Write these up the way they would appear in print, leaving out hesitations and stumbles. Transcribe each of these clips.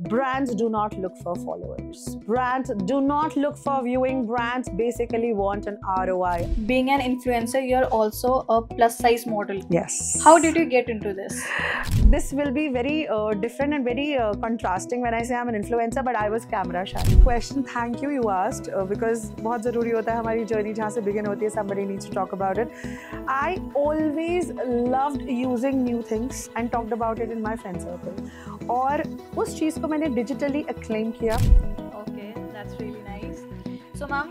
Brands do not look for followers. Brands do not look for viewing. Brands basically want an ROI. Being an influencer, you're also a plus size model. Yes. How did you get into this? This will be very different and very contrasting when I say I'm an influencer, but I was camera shy. Question, thank you, you asked, because बहुत ज़रूरी होता है हमारी journey जहाँ से begin होती है, somebody needs to talk about it. I always loved using new things and talked about it in my friend circle. और उस चीज़ को मैंने digitally acclaim किया. Okay, that's really nice. So, ma'am,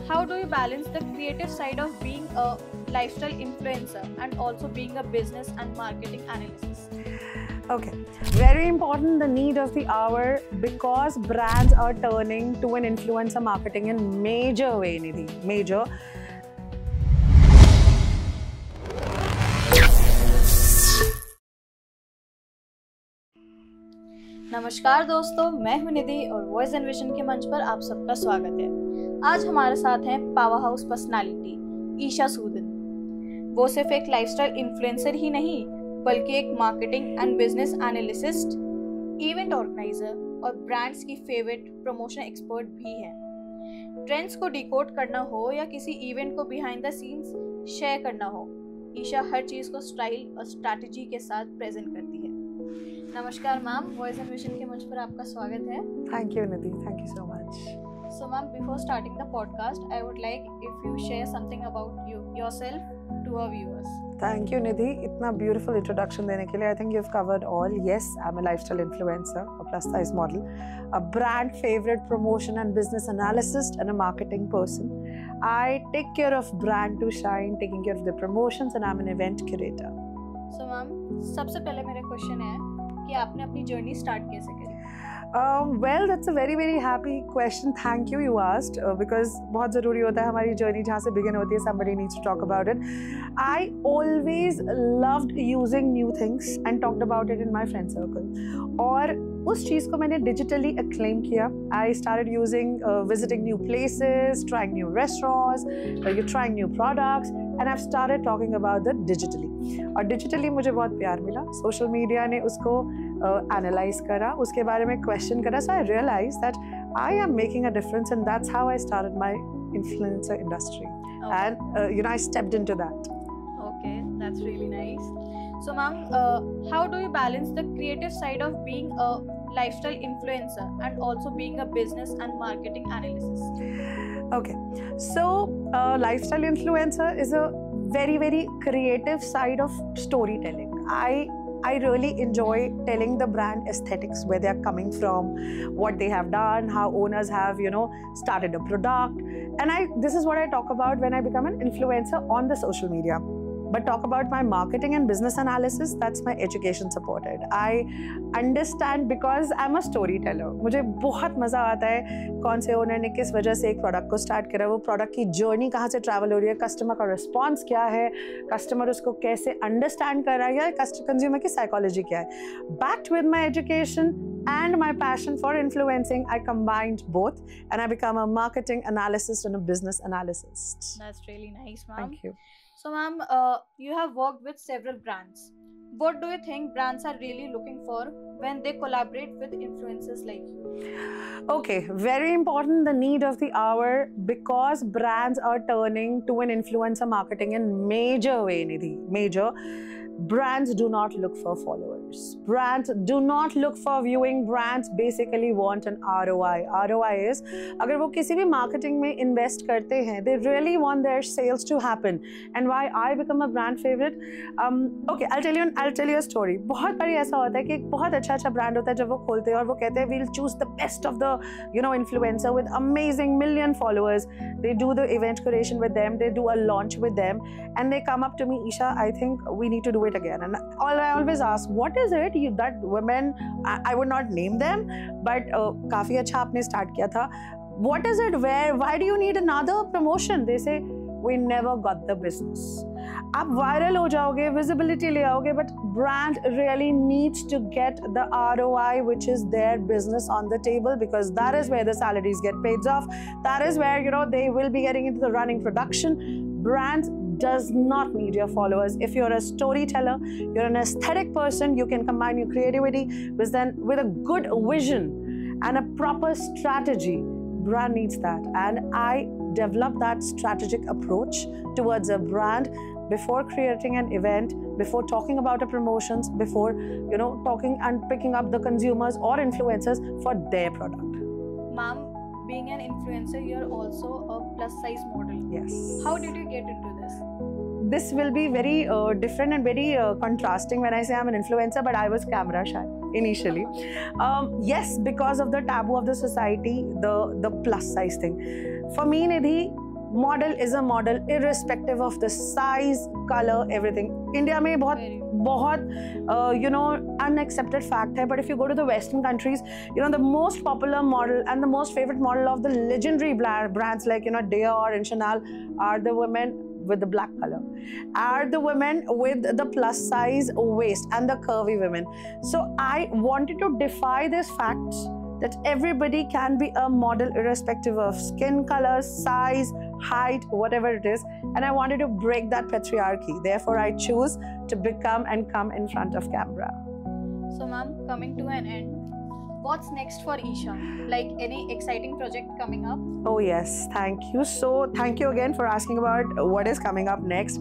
how do you balance the creative side of being a lifestyle influencer and also being a business and marketing analyst? Okay, very important, the need of the hour, because brands are turning to an influencer marketing in major way, Nidhi, major. नमस्कार दोस्तों, मैं हूं निधि और voice and vision के मंच पर आप सबका स्वागत है। आज हमारे साथ हैं power house personality Isha Sudan. वो सिर्फ एक लाइफस्टाइल इन्फ्लुएंसर ही नहीं बल्कि एक marketing and business analyst, event organizer और ब्रांड्स की फेवरेट प्रमोशन एक्सपर्ट भी है। ट्रेंड्स को डिकोड करना हो या किसी इवेंट को बिहाइंड द सीन्स शेयर करना हो, ईशा हर चीज़ को स्टाइल और स्ट्रैटेजी के साथ प्रेजेंट करती है। नमस्कार मैम, वॉइस एंड विजन के मंच पर आपका स्वागत है। Thank you Nidhi, thank you so much. So ma'am, before starting the podcast, I would like if you share something about yourself to our viewers. Thank you Nidhi, इतना beautiful introduction देने के लिए. I think you've covered all. Yes, I'm a lifestyle influencer, a plus size model, a brand favorite promotion and business analyst, and a marketing person. I take care of brand to shine, taking care of the promotions, and I'm an event curator. So ma'am, सबसे पहले मेरा question है कि आपने अपनी journey start कैसे करी? Well, that's a very very happy question. Thank you, you asked, because बहुत ज़रूरी होता है हमारी journey जहाँ से begin होती है, somebody needs to talk about it. I always loved using new things and talked about it in my friend circle. और उस चीज़ को मैंने digitally acclaim किया. I started using, visiting new places, trying new restaurants, trying new products, and I've started talking about that digitally. और digitally मुझे बहुत प्यार मिला. Social media ने उसको analyze करा, उसके बारे में question करा. So I realized that I am making a difference, and that's how I started my influencer industry. Okay. And I stepped into that. Okay, that's really nice. So ma'am, how do you balance the creative side of being a lifestyle influencer and also being a business and marketing analyst? Okay, so lifestyle influencer is a very very creative side of storytelling. I really enjoy telling the brand aesthetics, where they are coming from, what they have done, how owners have started a product, and this is what I talk about when I become an influencer on the social media. But talk about my marketing and business analysis, that's my education supported. I understand because I'm a storyteller. मुझे बहुत मज़ा आता है कौन से owner ने किस वजह से एक प्रोडक्ट को स्टार्ट करा, वो प्रोडक्ट की जर्नी कहाँ से ट्रैवल हो रही है, कस्टमर का रिस्पॉन्स क्या है, कस्टमर उसको कैसे अंडरस्टैंड कर रहा है, या कंज्यूमर की साइकोलॉजी क्या है. Backed with my education and my passion for influencing, I combined both and I become a marketing analyst and a business analyst. That's really nice, ma'am. Thank you. So ma'am, you have worked with several brands. What do you think brands are really looking for when they collaborate with influencers like you? Okay, very important, the need of the hour, because brands are turning to an influencer marketing in major way, Nidhi, major. Brands do not look for followers. Brands do not look for viewing. Brands basically want an ROI. ROI is, अगर वो किसी भी marketing में invest करते हैं, they really want their sales to happen. And why I become a brand favorite? Okay, I'll tell you a story. बहुत बारी ऐसा होता है कि एक बहुत अच्छा brand होता है जब वो खोलते हैं और वो कहते हैं we'll choose the best of the influencer with amazing million followers. They do the event curation with them. They do a launch with them, and they come up to me, Isha, I think we need to do it again. And I always ask, what is it that women, I would not name them, but काफी अच्छा आपने start किया था. What is it? Why do you need another promotion? They say, we never got the business. आप viral हो जाओगे, visibility ले आओगे, but brand really needs to get the ROI, which is their business on the table, because that is where the salaries get paid off. That is where they will be getting into the running production. Brands does not need your followers. If you're a storyteller, you're an aesthetic person, you can combine your creativity with a good vision and a proper strategy. Brand needs that, and I developed that strategic approach towards a brand before creating an event, before talking about a promotions, before talking and picking up the consumers or influencers for their product. Ma'am, being an influencer, you're also a plus size model. Yes. How did you get into this? This will be very different and very contrasting when I say I'm an influencer, but I was camera shy initially. Yes, because of the taboo of the society, the plus size thing. For me, Nidhi, model is a model irrespective of the size, color, everything. India में बहुत unaccepted fact है, but if you go to the Western countries, the most popular model and the most favorite model of the legendary brands like Dior and Chanel are the women with the black color, are the women with the plus size waist and the curvy women. So I wanted to defy this fact that everybody can be a model irrespective of skin color, size, height, whatever it is, and I wanted to break that patriarchy. Therefore, I choose to become and come in front of camera. So ma'am, coming to an end, what's next for Isha? Like any exciting project coming up? Oh yes, thank you. So thank you again for asking about what is coming up next.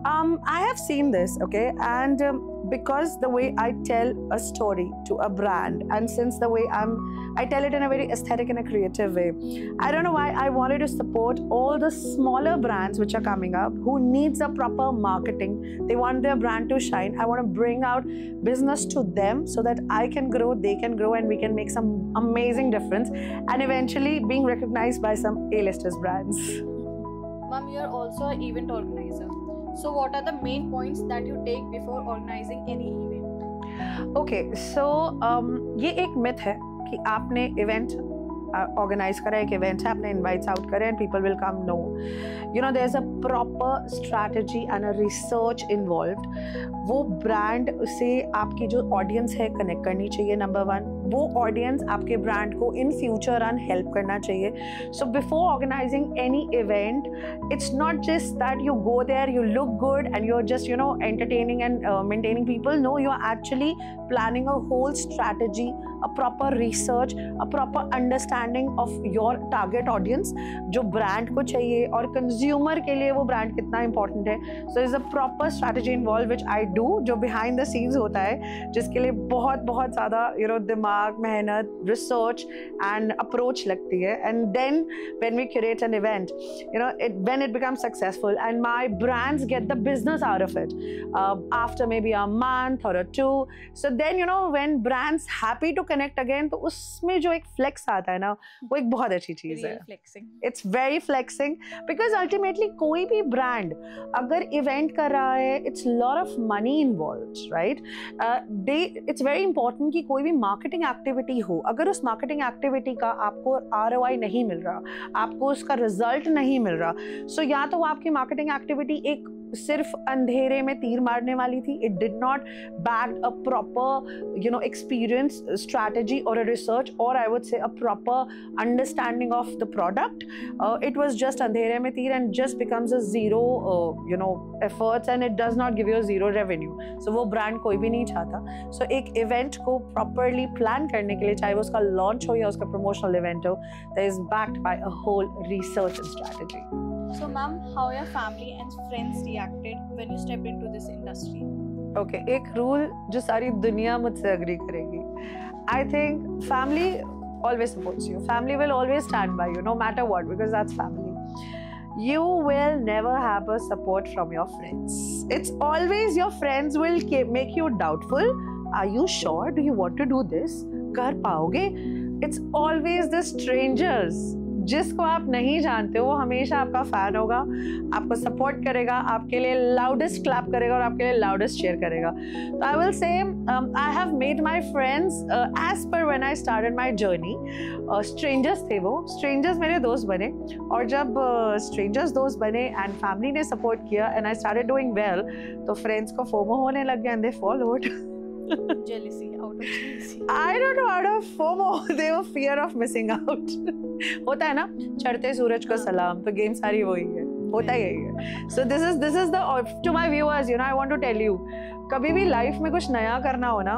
I have seen this, okay, and because the way I tell a story to a brand, and since the way I tell it in a very aesthetic and a creative way, I don't know why I wanted to support all the smaller brands which are coming up who needs a proper marketing. They want their brand to shine. I want to bring out business to them so that I can grow, they can grow, and we can make some amazing difference and eventually being recognized by some A-listers brands. Ma'am, you're also an event organizer. So what are the main points that you take before organizing any event? Okay, so ये एक myth है कि आपने event organize करा, एक event है, आपने invites out करे and people will come. No, there's a proper strategy and a research involved. वो brand से आपकी जो audience है connect करनी चाहिए, number one. वो audience आपके brand को in future run help करना चाहिए. So before organizing any event, it's not just that you go there, you look good and you're just entertaining and maintaining people. No, you're actually planning a whole strategy, a proper research, a proper understanding of your target audience, जो brand को चाहिए और consumer के लिए वो brand कितना important है. So there's a proper strategy involved which I do, जो behind the scenes होता है, जिसके लिए बहुत ज़्यादा दिमाग, मेहनत, research and approach लगती है. And then when we curate an event, when it becomes successful and my brands get the business out of it after maybe a month or a two, so then when brands happy to connect again, तो उसमें जो एक flex आता है ना, वो एक बहुत अच्छी चीज़ है. Flexing. It's very flexing because ultimately कोई भी brand अगर event कर रहा है, it's a lot of money involved, right? It's very important कि कोई भी marketing activity हो, अगर उस marketing activity का आपको ROI नहीं मिल रहा, आपको उसका result नहीं मिल रहा, so या तो वो आपकी marketing activity एक सिर्फ अंधेरे में तीर मारने वाली थी. It did not back a proper experience, strategy or a research, or I would say a proper understanding of the product. It was just अंधेरे में तीर and just becomes a zero efforts and it does not give you a zero revenue. So वो brand कोई भी नहीं चाहता. So एक event को properly plan करने के लिए, चाहे वो उसका launch हो या उसका promotional event हो, that is backed by a whole research and strategy. So ma'am, how your family and friends reacted when you stepped into this industry? Okay, एक rule जो सारी दुनिया मुझसे agree करेगी. I think family always supports you. Family will always stand by you, no matter what, because that's family. You will never have a support from your friends. It's always your friends will make you doubtful. Are you sure? Do you want to do this? कर पाओगे? It's always the strangers. जिसको आप नहीं जानते हो वो हमेशा आपका फैन होगा, आपको सपोर्ट करेगा, आपके लिए लाउडेस्ट क्लैप करेगा और आपके लिए लाउडेस्ट चीयर करेगा. तो I will say I have made my friends as per when I started my journey. Strangers थे वो, स्ट्रेंजर्स मेरे दोस्त बने, और जब स्ट्रेंजर्स दोस्त बने एंड फैमिली ने सपोर्ट किया and I started doing well, तो फ्रेंड्स को फोमो होने लग गया and they followed. Jealousy, out of jealousy. I don't know, out of FOMO, they were fear of missing out. होता है ना, चढ़ते सूरज को सलाम, तो गेम सारी वही है. होता ही है. So this is the to my viewers, I want to tell you, कभी भी लाइफ में कुछ नया करना हो ना,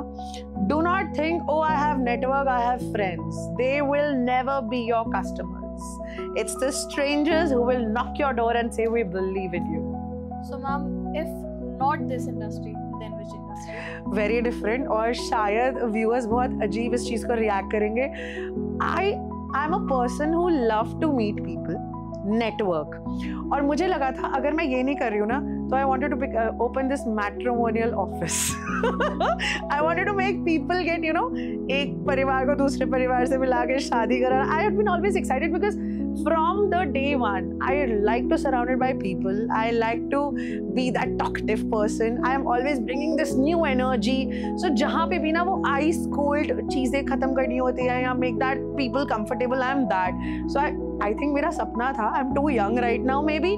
do not think, oh I have network, I have friends. They will never be your customers. It's the strangers who will knock your door and say we believe in you. So ma'am, if not this industry, then which industry? Very different. और शायद viewers बहुत अजीब इस चीज को react करेंगे. I'm a person who love to meet people, network. और मुझे लगा था अगर मैं ये नहीं कर रही हूँ ना, तो I wanted to open this matrimonial office. I wanted to make people get, एक परिवार को दूसरे परिवार से मिला के शादी कराना. I have been always excited because from the day one, I like to surrounded by people. I like to be that talkative person. I am always bringing this new energy. So जहाँ पे भी ना वो ice cold चीजें खत्म करनी होती है या make that people comfortable, I am that. So I think मेरा सपना था. I'm too young right now. Maybe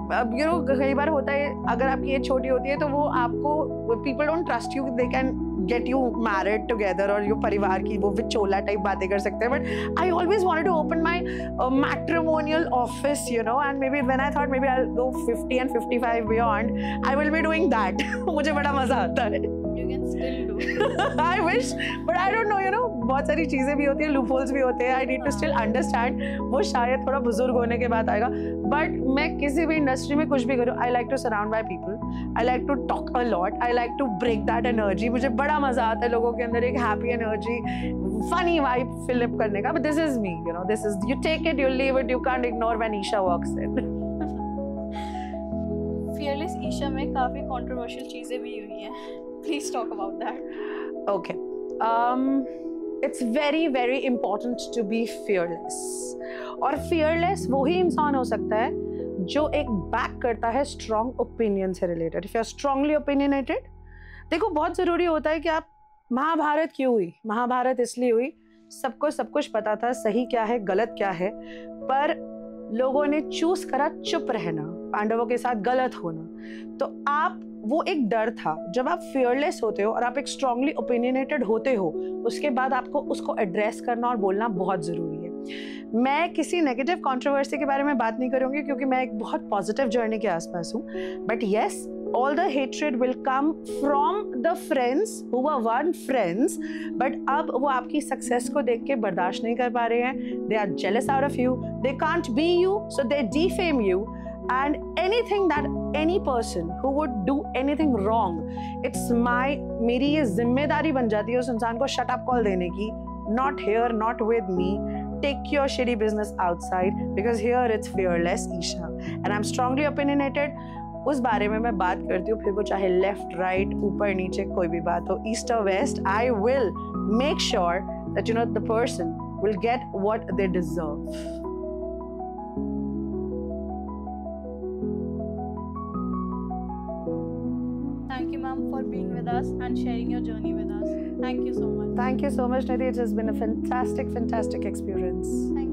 कई बार होता है अगर आपकी एज छोटी होती है तो वो आपको people don't trust you. They can get you married together और your परिवार की वो विचोला टाइप बातें कर सकते हैं. But I always wanted to open my matrimonial office, and maybe when I thought maybe I'll go 50 and 55 beyond, I will be doing that. मुझे बड़ा मजा आता है. You can still do. I wish, but I don't know, बहुत सारी चीजें भी होती हैं, loopholes भी होते हैं. I need to still understand. वो शायद थोड़ा बुजुर्ग होने के बाद आएगा. But मैं किसी भी इंडस्ट्री में कुछ भी करूँ, I like to surround by people. I like to talk a lot. I like to break that energy. मुझे बड़ा मजा आता है लोगों के अंदर एक happy energy, funny vibe fill up करने का. But this is me, this is, you take it, you leave it, you can't ignore when Isha walks in. Fearless Isha में काफी controversial चीजें भी हुई हैं. Please talk about that. Okay. It's very, very important to be fearless. और fearless वही इंसान हो सकता है जो एक back करता है strong opinion से related. If you are strongly opinionated, देखो बहुत ज़रूरी होता है कि आप महाभारत क्यों हुई? महाभारत इसलिए हुई, सबको सब कुछ पता था सही क्या है गलत क्या है, पर लोगों ने चूज करा चुप रहना, पांडवों के साथ गलत होना. तो आप वो एक डर था. जब आप fearless होते हो और आप एक strongly opinionated होते हो, उसके बाद आपको उसको एड्रेस करना और बोलना बहुत ज़रूरी है. मैं किसी नेगेटिव कंट्रोवर्सी के बारे में बात नहीं करूँगी क्योंकि मैं एक बहुत पॉजिटिव जर्नी के आसपास हूँ. But yes, all the hatred will come from the friends who were once friends, but अब वो आपकी सक्सेस को देख के बर्दाश्त नहीं कर पा रहे हैं. They are jealous out of you. They can't be you, so they defame you. And anything that any person who would do anything wrong, it's मेरी ये जिम्मेदारी बन जाती है उस इंसान को shut up call देने की. Not here, not with me. Take your shitty business outside because here it's fearless Isha. And I'm strongly opinionated. उस बारे में मैं बात करती हूँ, फिर वो चाहे लेफ्ट राइट ऊपर नीचे कोई भी बात हो, ईस्ट और west, I will make sure that the person will get what they deserve. Thank you, ma'am, for being with us and sharing your journey with us. Thank you so much. Thank you so much, Nidhi. It has been a fantastic, fantastic experience. Thank you.